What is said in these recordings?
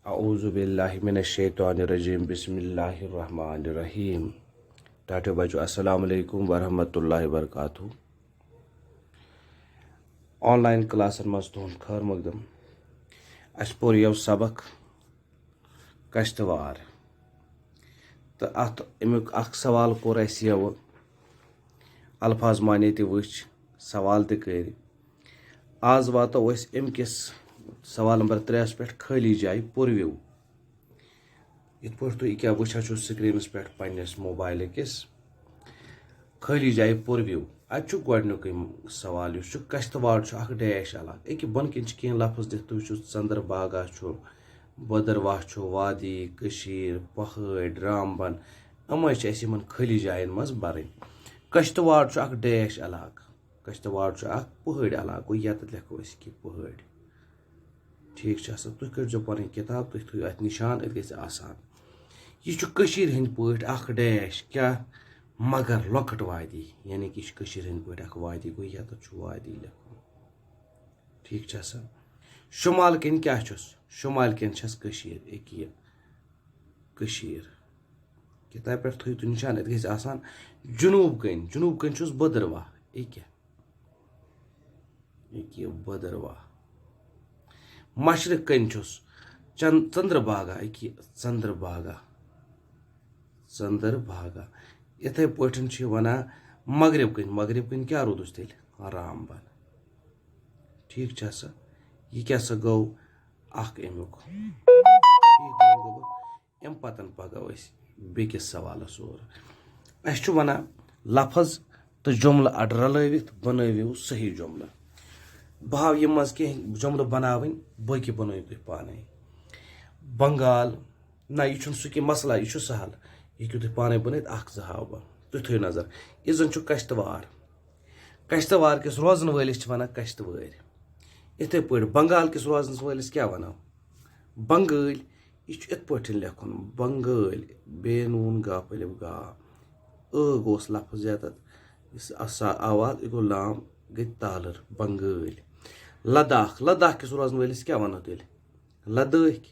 अऊज़ु बिल्लाहि मिनश्शैतानिर्रजीम बिस्मिल्लाहिर्रहमानिर्रहीम। टाटे बच्चों अस्सलाम वालेकुम वरहमतुल्लाहि वबरकातुहू। ऑनलाइन क्लासन मज तुहंद खैर मकदम। अस पोर यव सबक कश्तवार तो अत अमुक अख सवाल कोर अस यव अल्फाज माने त वच सवाल त कर। आज वातो अस अमकिस सवाल नंबर 3 पे खाली जाय पुरव्यू। इत पे तुम क्या वुचान स्क्रीनस पे पन्नस मोबाइल किस खाली जाय पुरव्यू अत गोडनुक सवाल कश्तवाड़ अख डैश इलाक अके बन कन कह लफ्ज दिख तुम चंद्रभागा बदरवाह वादी कशीर पहाड़ रामबन यम खाली जायन मज बरन। कश्तवाड़ अख डैश इलाक कश्तवाड़ अख पहाड़ इलाक गो ये लिखो कि पहाड़ ठीक तुम करो पन किताब तुम थो अत निशान अत गि आसान यह हंद पे अख डैश क्या मगर लकट वादी यानी कि हंद पे अख वादी गो ये वादी लिखो ठीक शुमाल कन क्या शुमाल कन कशीर किताब पे थो तुम निशान अत गि आसान जुनूब कन बदरवाह बदरवाह मशरक कन चंद्रभागा चंद्रभागा इथे पे वना मगरब कन क्या रोदुस तेल रामबन ठीक यह क्या गो अख अमुक अम पतन पगो बेकिस सवालस और अस वना लफज तो जुमल अड रलवित बनविव सही जुमल बहाव यम मज कह जुमल बनावन बाकी बनो तुम पाने बंगाल ना यह सह मसला यह सहल यह तुम पाने बन हाव बह तुम थो नजर यह जन कश्तवार कश्तवार किस रोजन वलिस वन कश्तवार इथे पे बंगाल किस रोजन वलिस क्या वनो बंगाल यह इत पे लिखुन बंगाल बेनून गाफ अलिफ गा गोस लफ्ज ये आवाज यह गो लाम गई तालर बंगाल लद्दाख लद्दाख किस रोजन वलिस क्या वनो तेल लद्दाख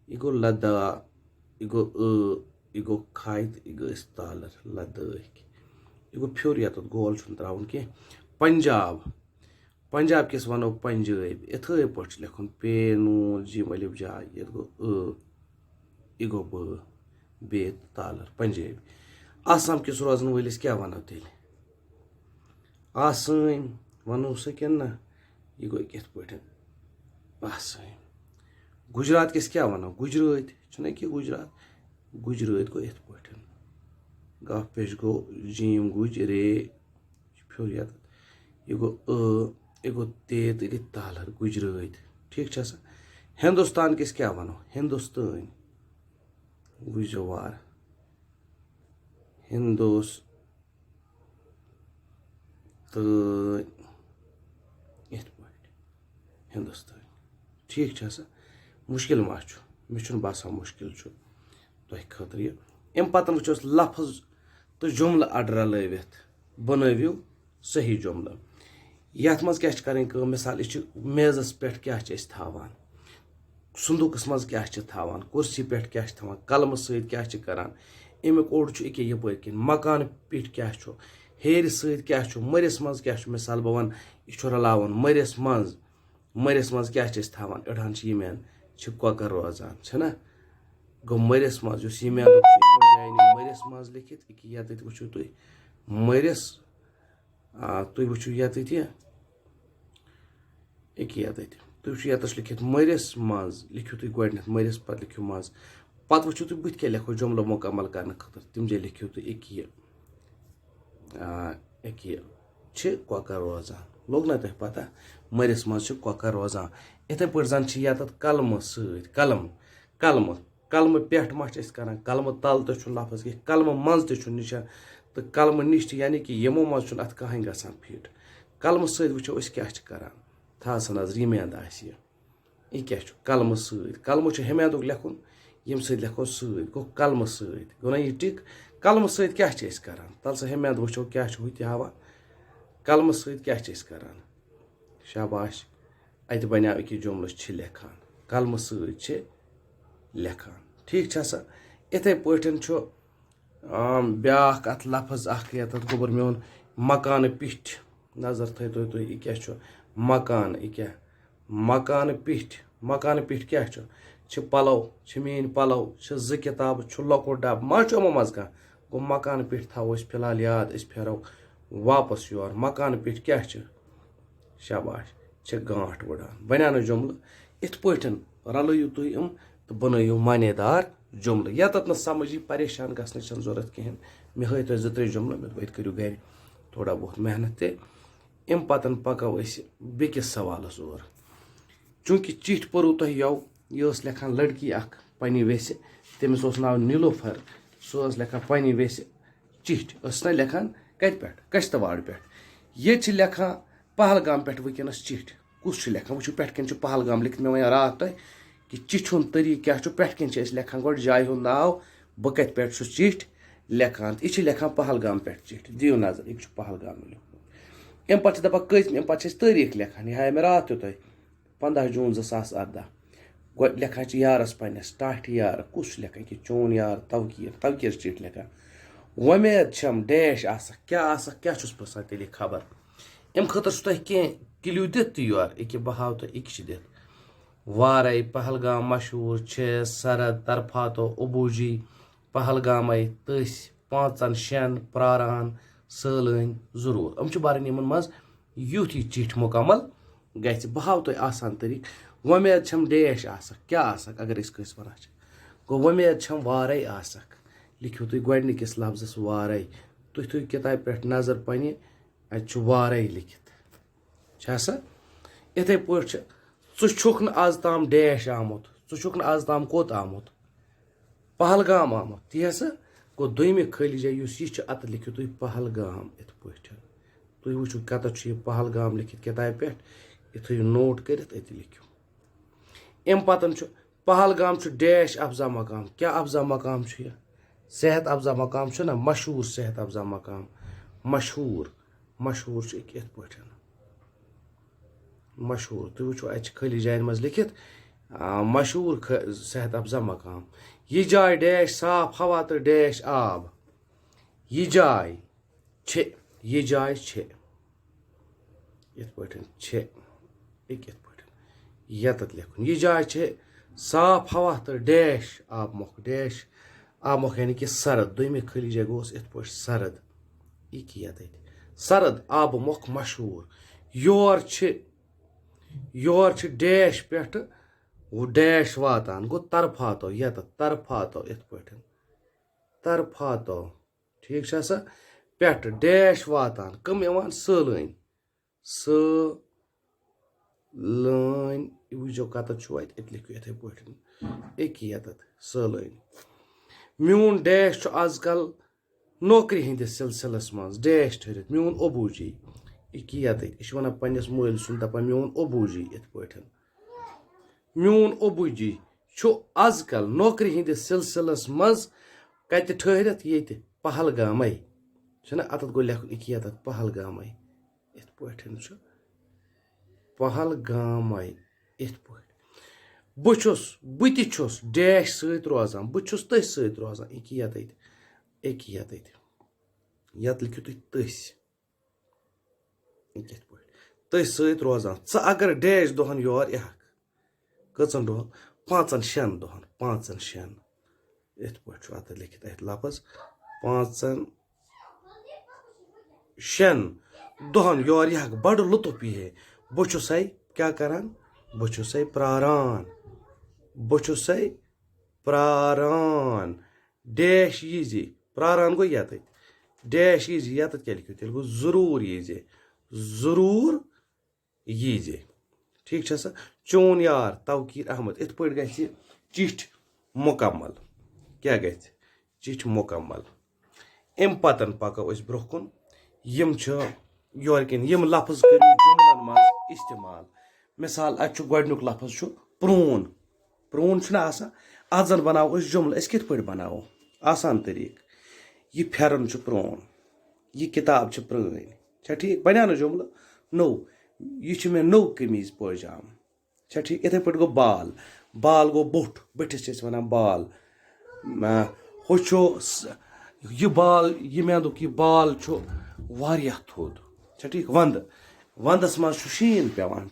यह गो लद्दा यह गो खाइत यह गई तालर लद्दाख यह गो फ्योर ये गोल त्रावन कह पंजाब पंजाब किस वनो पंजाब इथे पे लिखुन पे नून जिम अलिफ जा ये गो यह गो बे तालर पंजाब आसाम किस रोजन वलिस क्या वनो तेल आसाम वनो सकें ना यह गो कित पे आसाम गुजरात किस क्या वनो गुजरात कि गुजरात गो इत पे गफ पेश गो जीम गुज रे फ्योर यह गो ते तो गई तालर गुजरात ठीक हिंदुस्तान किस क्या वनो हिंदुस्तान गुजवार हिंदुस्तान ठीक मुश्किल मा मे बसान मुश्किल तुह खतर यह अम पतन वो लफ्ज तो जुमल अड रलवित बनविव सही जुमल ये मज क्या कर मिसाल यह मेजस पे क्या थावान संदूकस मज क्या थावान कुर्सी पे क्या थावान कलम सत क्या करान अमुक ओड़ अके यप कन मकान पिठ क्या हेर सत क्या मरिस मज क्या मिसाल बह वन यह रलावन मरिस मज क्या थावान अड़ान यमेन कॉकर रोजान छना गो मरिस मज यमेन मरिस मज लिखित ये वो तुम मरिस तुम वो ये तुम यस लिखित मरिस मज लिखियो तुम गोडनथ मरिस पे लिखियो मज पत वो तुम बुथ क्या लिखो जुमलो मुकम्मल करने खतर तम जे लिखियो तुम कॉकर रोजान लोग ना तुम पता मरिस मज कॉकर रोजान इथे पे जन ये कलम सत कलम कलम कलम पे मा कर कलम तल तो लफ्ज कह कलम मज निशान तो कलम निश यानी कि यमो मज अत कहें ग फिट कलम सत वो क्या करान था सा नजर यमेंद यह क्या कलम सत कलम हमेंद लिखुन यम सत लिखो सत गो कलम सत गो ना यह टिक कलम सत क्या करान तल सा हमेंद वो क्या हवा कलम सत क्या करान शाबाश अत बनो अके जुमल लिखान कलम सत लेखان ठीक छा सा इथे पठन छु ब्याख अत लफ्ज अख यत गोबर मेन मकान पिठ नजर थो तुम यह क्या छु मकान यह क्या मकान पिठ क्या छु पलव मीन पलव ज किताब लकुट डब मा यमो मज कह गो मकान पिठ थो फिलहाल याद फेरो वापस योर मकान पिठ क्या शाबाश गांठ वड़ान बना जुमल इत पठन रलयू तुम तो बनयू मानेदार जुमल यत न समझी परेशान गसन जरूरत कहें मे हई तुम 2-3 जुमल मे दोप करू गर थोड़ा बहुत मेहनत अम पतन पको बेकिस सवालस और चूंकि चिठ परू तुह यौ यह लेखान लड़की अख पन्ने वेस तमिस नाव नीलोफर सह लेखान पन्ने वेस चिठ ना लेखान कत पे कश्तवाड़ पे ये लेखान पहलगाम पे वनकस चिठ कुछ लेखान वो पे कन पहलगाम लिखित मे वन रात तुह कि चिठ हुंद तरीक क्या पे कन लेखान गो जाय हुंद नाव बह कत पे चिठ लेखान यह लेखान पहलगाम पे चिठ दियो नजर यह पहलगाम लिखुत अम पे दपान कम अम पे तारीख लेखान यह हाय मे रात तुह 15 जून 2018 गो लेखान यारस पन्नस टाठ यार कुछ लेखान कि चोन यार तवकीर चिठ लेखान वमेद छम डैश क्या प्रसान तेल खबर अम खतर तुह कह क्ल्यू दित योर यह बह हाव तुह यह दित वारे पहलगाम मशहूर सरद तरफा तो अबूजी पहलगाम तस 5-6 प्रारान सलन जरूर अम बरन इन मज युथ यह चिठ मुकम्मल गि बह हाव तुह आसान तरीक वमेद छम डैश क्या अगर कस वन गो वमेद छम वारे लिखियो तुम गोडनिकिस लफ्जस वारे तुह थो किताब पे नजर पन्ने अत वारे लिखित इथे पे छुक न आज ताम डैश आमुत छुक न आज ताम कोत आमुत पहलगाम आमुत ती गो दोम खाली जाय यह अत लिखियो तुम पहलगाम इत पे तुम वो कत पहलगाम लिखित किताब पे यह थो नोट कर लिखियो अम पतन पहलगाम डैश अफजा मकाम क्या अफजा मकाम यह सेहत अफजा मकाम ना मशहूर सेहत अफजा मकाम मशहूर इत पे मशहूर तुम वो खाली जान मज लिखित मशहूर सेहत अफजा मकाम यह जाय डैश साफ हवा तो डैश आब यह जाय इत पे यत लिखुन यह जाय साफ हवा तो डैश आब मुख यानी कि सरद दोम खाली जगह गोस इत पे सरद यह सरद आब मुख मशहूर योर डैश पे वो डैश वातान गो तरफा तो यत तरफा तो इत पे तरफा तो ठीक पे डैश वातान कम यवान सलन वो कत अत लिखियो इथे पे यत सलन मून डैश आजकल नौकरी हंदिस सिलसिलस मज डैश ठहरित मून अबूजी यत यह वन पन्नस मल सुन दपान मून अबूजी इत पे मून अबूजी आजकल नौकरी हंदिस सिलसिलस मज कत ठहरित ये पहलगाम अत गो लेखुन यत पहलगाम इत पे पहलगाम इत पे बहुस डैश सत रोजान बहुस तथ सत रोजान यत लिखियो तुम तस तथ सत रोजान अगर डैश दोहन योर यह कचन दोहन 5-6 दोहन 5-6 इत पे अत लिखित अत लफ्ज 5-6 दोहन योर यह बड़ लुत्फ यह बहुस क्या करान बहुस प्रारान डैश यीजे प्रारान गो यत डैश यीजे यत क्या लिखियो तेल गो जरूर यीजे ठीक चोन यार तवकीर अहमद इत पे गि चिठ मुकम्मल क्या गि चिठ मुकम्मल अम पतन पको ब्रोह कुन योर कन यम लफ्ज करू जुमलन मज इस्तेमाल मिसाल अत गोडनुक लफ्ज प्रून अत जन बनाओ जुमल कित पे बनाओ आसान तरीक यह फेरन प्रोन यह किताब प्रण ठीक बना जुमल नो यह मे नो कमीज पजाम ठीक इथे पे गो بال گوٚو بوٚٹھ بٔٹھِس چھِ أسۍ وَنان بال ہُہ چھُ یہِ بال ییٚمہِ اَندُک یہِ بال چھُ واریاہ تھوٚد چھا ٹھیٖک وَندَس منٛز چھُ شیٖن پیٚوان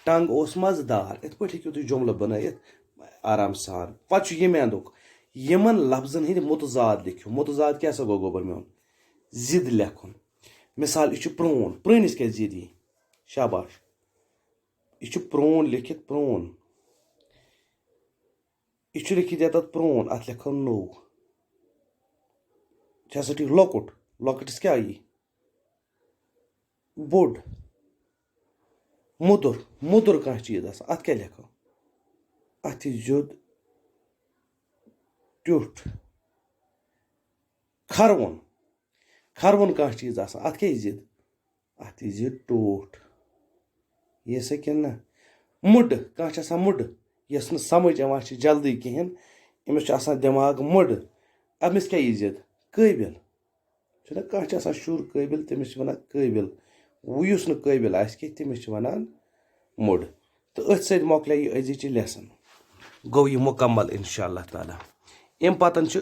ٹنٛگ اوس مَزٕدار یِتھ پٲٹھۍ ہیٚکِو تُہۍ جُملہٕ بَنٲیِتھ آرام سان پَتہٕ چھُ ییٚمہِ اَندُک یِمن لفظن ہٕنٛدۍ مُتضاد لیکھِو مُتضاد کیٛاہ سا گوٚو گوبر میون ضِد لیکھُن مِثال یہِ چھُ پرٛون پرٛٲنِس کیٛاہ ضِد یی شاباش یہِ چھُ پرٛون لیکھِتھ پرٛون یہِ چھُ لیکھِتھ ییٚتٮ۪تھ پرٛون اَتھ لیکھو نوٚو چھا سا ٹھیٖک لۄکُٹ لۄکٕٹِس کیٛاہ یی بوٚڑ موٚدُر کانٛہہ چیٖز آسان اَتھ کیٛاہ لیکھو اَتھ یی زیوٚد ٹیوٚٹھ کھروُن کانٛہہ چیٖز آسان اَتھ کیٛاہ یی ضِد اَتھ یی ضِد ٹوٹھ یہِ سا کِنہٕ نہ مُڈٕ کانٛہہ چھِ آسان مُڈٕ یۄس نہٕ سَمٕجھ یِوان چھِ جلدی کِہیٖنۍ أمِس چھُ آسان دٮ۪ماغ مُڈٕ أمِس کیٛاہ یی ضِد قٲبِل چھُنہ کانٛہہ چھِ آسان شُر قٲبِل تٔمِس چھِ وَنان قٲبِل وۄنۍ یُس نہٕ قٲبِل آسہِ کینٛہہ تٔمِس چھِ وَنان مُڈٕ تہٕ أتھۍ سۭتۍ مۄکلے یہِ أزِچ یہِ لیسن گوٚو یہِ مُکمل اِنشاء اللہ تعالیٰ اَمہِ پَتہٕ چھُ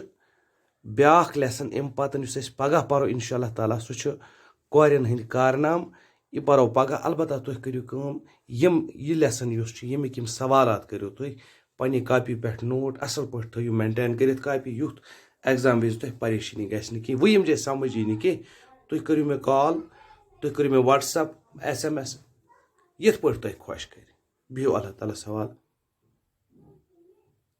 بیٛاکھ لیسن اَمہِ پَتہٕ یُس أسۍ پگاہ پَرو اِنشاء اللہ تعالیٰ سُہ چھُ کورٮ۪ن ہٕنٛدۍ کارنامہٕ یہِ پَرو پگاہ البتہ تُہۍ کٔرِو کٲم یہِ لیسن یُس چھُ ییٚمِکۍ یِم سوالات کٔرِو تُہۍ پنٛنہِ کاپی پٮ۪ٹھ نوٹ اَصٕل پٲٹھۍ تھٲیِو مینٹین کٔرِتھ کاپی یُتھ ایٚگزام وِزِ تۄہہِ پریشٲنی گژھِ نہٕ کینٛہہ وۄنۍ یِم جاے سَمٕجھ یی نہٕ کینٛہہ تُہۍ کٔرِو مےٚ کال تُہۍ کٔرِو مےٚ وَٹسیپ SMS یِتھ پٲٹھۍ تۄہہِ خۄش کَرِ بِہِو اللہ تعالیٰ سوال